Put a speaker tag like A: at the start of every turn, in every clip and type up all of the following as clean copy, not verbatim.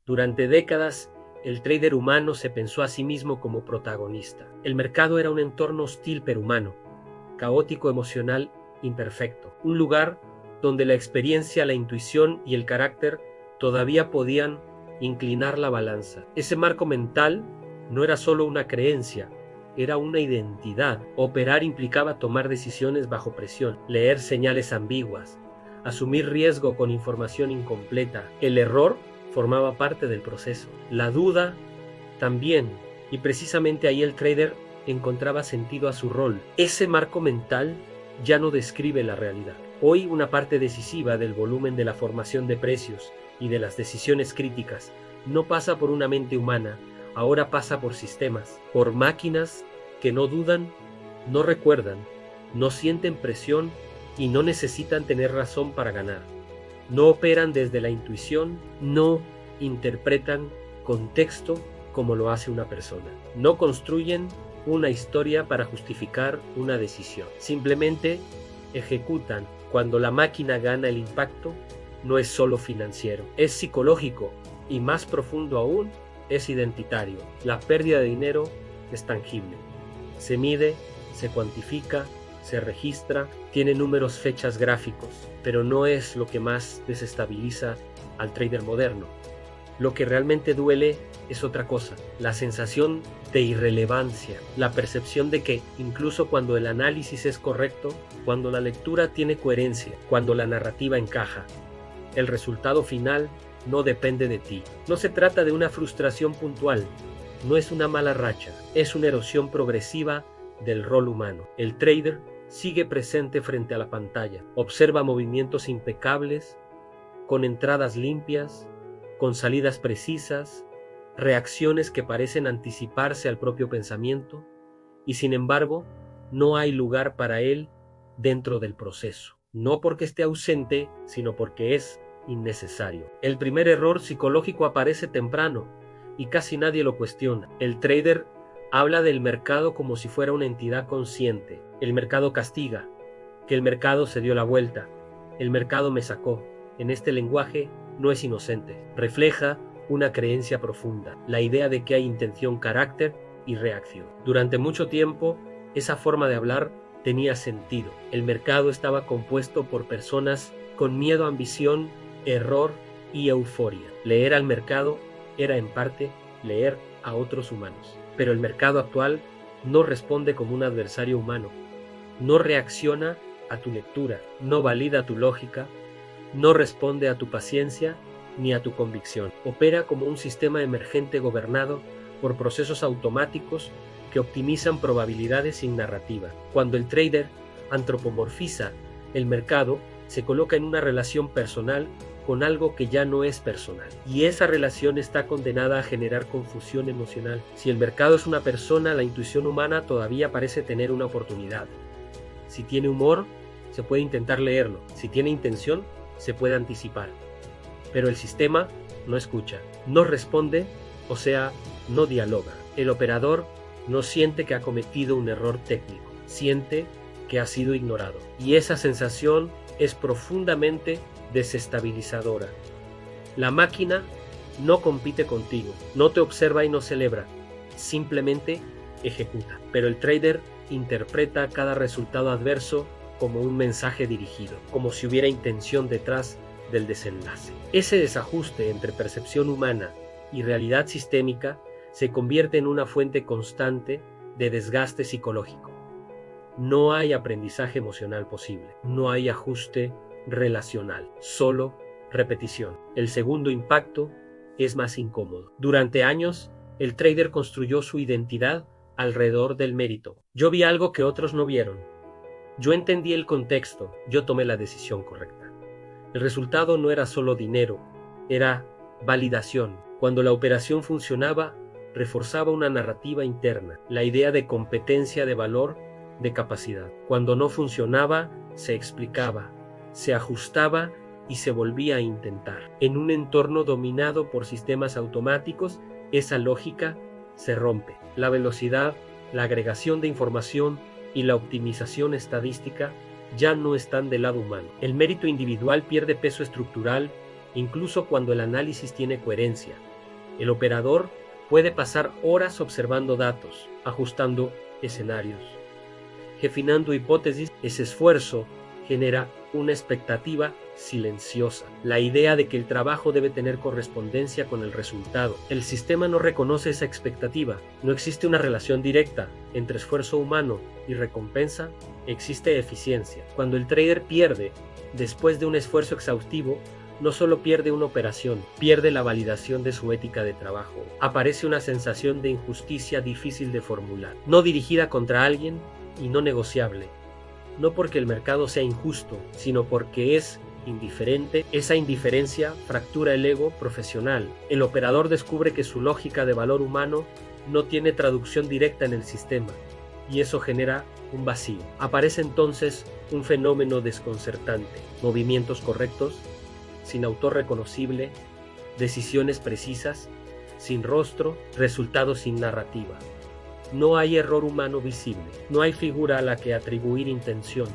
A: Durante décadas, el trader humano se pensó a sí mismo como protagonista. El mercado era un entorno hostil pero humano, caótico, emocional, imperfecto. Un lugar donde la experiencia, la intuición y el carácter todavía podían inclinar la balanza. Ese marco mental no era solo una creencia, era una identidad. Operar implicaba tomar decisiones bajo presión, leer señales ambiguas, asumir riesgo con información incompleta. El error formaba parte del proceso. La duda también, y precisamente ahí el trader encontraba sentido a su rol. Ese marco mental ya no describe la realidad. Hoy una parte decisiva del volumen de la formación de precios y de las decisiones críticas no pasa por una mente humana, ahora pasa por sistemas, por máquinas que no dudan, no recuerdan, no sienten presión y no necesitan tener razón para ganar. No operan desde la intuición, no interpretan contexto como lo hace una persona. No construyen una historia para justificar una decisión. Simplemente ejecutan. Cuando la máquina gana, el impacto no es solo financiero, es psicológico y más profundo aún, es identitario. La pérdida de dinero es tangible. Se mide, se cuantifica, se registra, tiene números, fechas, gráficos, pero no es lo que más desestabiliza al trader moderno. Lo que realmente duele es otra cosa, la sensación de irrelevancia, la percepción de que incluso cuando el análisis es correcto, cuando la lectura tiene coherencia, cuando la narrativa encaja, el resultado final no depende de ti. No se trata de una frustración puntual, no es una mala racha, es una erosión progresiva del rol humano. El trader sigue presente frente a la pantalla, observa movimientos impecables, con entradas limpias, con salidas precisas, reacciones que parecen anticiparse al propio pensamiento, y sin embargo, no hay lugar para él dentro del proceso. No porque esté ausente, sino porque es innecesario. El primer error psicológico aparece temprano y casi nadie lo cuestiona. El trader habla del mercado como si fuera una entidad consciente. El mercado castiga, que el mercado se dio la vuelta, el mercado me sacó. En este lenguaje no es inocente, refleja una creencia profunda, la idea de que hay intención, carácter y reacción. Durante mucho tiempo, esa forma de hablar tenía sentido. El mercado estaba compuesto por personas con miedo, ambición, error y euforia. Leer al mercado era en parte leer a otros humanos. Pero el mercado actual no responde como un adversario humano, no reacciona a tu lectura, no valida tu lógica, no responde a tu paciencia ni a tu convicción. Opera como un sistema emergente gobernado por procesos automáticos que optimizan probabilidades sin narrativa. Cuando el trader antropomorfiza el mercado, se coloca en una relación personal con algo que ya no es personal. Y esa relación está condenada a generar confusión emocional. Si el mercado es una persona, la intuición humana todavía parece tener una oportunidad. Si tiene humor, se puede intentar leerlo. Si tiene intención, se puede anticipar. Pero el sistema no escucha, no responde, o sea, no dialoga. El operador no siente que ha cometido un error técnico, siente que ha sido ignorado. Y esa sensación es profundamente desestabilizadora. La máquina no compite contigo, no te observa y no celebra, simplemente ejecuta. Pero el trader interpreta cada resultado adverso como un mensaje dirigido, como si hubiera intención detrás del desenlace. Ese desajuste entre percepción humana y realidad sistémica se convierte en una fuente constante de desgaste psicológico. No hay aprendizaje emocional posible, no hay ajuste relacional, solo repetición. El segundo impacto es más incómodo. Durante años, el trader construyó su identidad alrededor del mérito. Yo vi algo que otros no vieron. Yo entendí el contexto, yo tomé la decisión correcta. El resultado no era solo dinero, era validación. Cuando la operación funcionaba, reforzaba una narrativa interna, la idea de competencia, de valor, de capacidad. Cuando no funcionaba, se explicaba, se ajustaba y se volvía a intentar. En un entorno dominado por sistemas automáticos, esa lógica se rompe. La velocidad, la agregación de información y la optimización estadística ya no están del lado humano. El mérito individual pierde peso estructural incluso cuando el análisis tiene coherencia. El operador puede pasar horas observando datos, ajustando escenarios, refinando hipótesis. Ese esfuerzo genera una expectativa silenciosa, la idea de que el trabajo debe tener correspondencia con el resultado. El sistema no reconoce esa expectativa. No existe una relación directa entre esfuerzo humano y recompensa, existe eficiencia. Cuando el trader pierde después de un esfuerzo exhaustivo, no solo pierde una operación, pierde la validación de su ética de trabajo. Aparece una sensación de injusticia difícil de formular, no dirigida contra alguien y no negociable. No porque el mercado sea injusto, sino porque es indiferente. Esa indiferencia fractura el ego profesional. El operador descubre que su lógica de valor humano no tiene traducción directa en el sistema, y eso genera un vacío. Aparece entonces un fenómeno desconcertante: movimientos correctos, sin autor reconocible, decisiones precisas, sin rostro, resultados sin narrativa. No hay error humano visible, no hay figura a la que atribuir intención,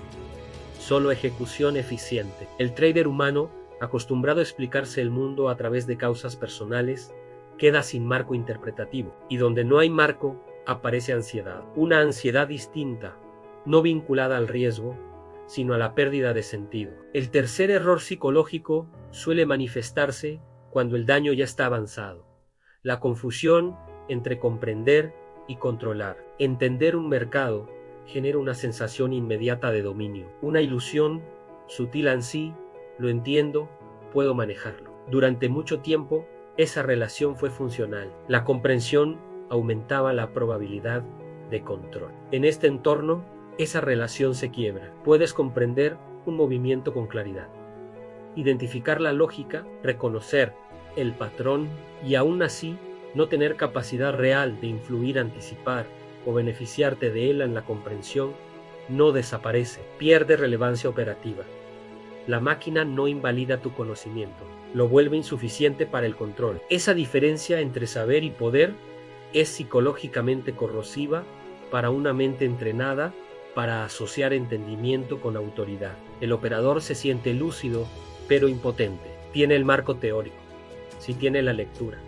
A: solo ejecución eficiente. El trader humano, acostumbrado a explicarse el mundo a través de causas personales, queda sin marco interpretativo, y donde no hay marco, aparece ansiedad. Una ansiedad distinta, no vinculada al riesgo, sino a la pérdida de sentido. El tercer error psicológico suele manifestarse cuando el daño ya está avanzado: la confusión entre comprender y controlar. Entender un mercado genera una sensación inmediata de dominio, una ilusión sutil en sí: lo entiendo, puedo manejarlo. Durante mucho tiempo esa relación fue funcional. La comprensión aumentaba la probabilidad de control. En este entorno, esa relación se quiebra. Puedes comprender un movimiento con claridad, identificar la lógica, reconocer el patrón, y aún así no tener capacidad real de influir, anticipar o beneficiarte de él. En la comprensión no desaparece, pierde relevancia operativa. La máquina no invalida tu conocimiento, lo vuelve insuficiente para el control. Esa diferencia entre saber y poder es psicológicamente corrosiva para una mente entrenada para asociar entendimiento con autoridad. El operador se siente lúcido pero impotente. Tiene el marco teórico, sí tiene la lectura.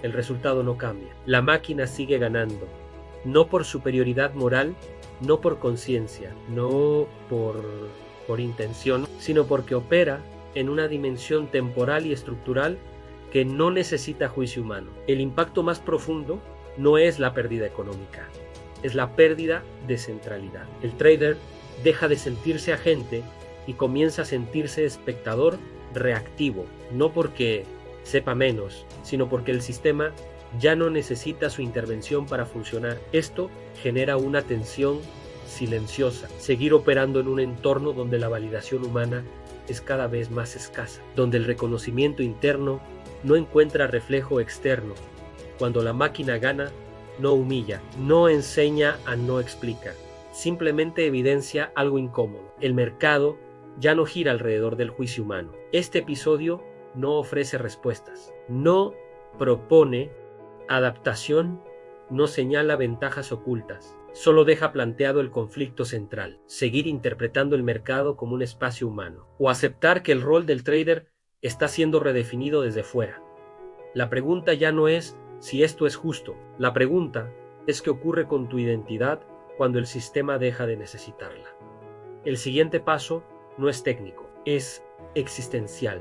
A: El resultado no cambia. La máquina sigue ganando, no por superioridad moral, no por conciencia, no por intención, sino porque opera en una dimensión temporal y estructural que no necesita juicio humano. El impacto más profundo no es la pérdida económica, es la pérdida de centralidad. El trader deja de sentirse agente y comienza a sentirse espectador reactivo, no porque sepa menos, sino porque el sistema ya no necesita su intervención para funcionar. Esto genera una tensión silenciosa: seguir operando en un entorno donde la validación humana es cada vez más escasa, donde el reconocimiento interno no encuentra reflejo externo. Cuando la máquina gana, no humilla, no enseña, no explica, simplemente evidencia algo incómodo. El mercado ya no gira alrededor del juicio humano. Este episodio no ofrece respuestas, no propone adaptación, no señala ventajas ocultas, solo deja planteado el conflicto central: seguir interpretando el mercado como un espacio humano, o aceptar que el rol del trader está siendo redefinido desde fuera. La pregunta ya no es si esto es justo, la pregunta es qué ocurre con tu identidad cuando el sistema deja de necesitarla. El siguiente paso no es técnico, es existencial.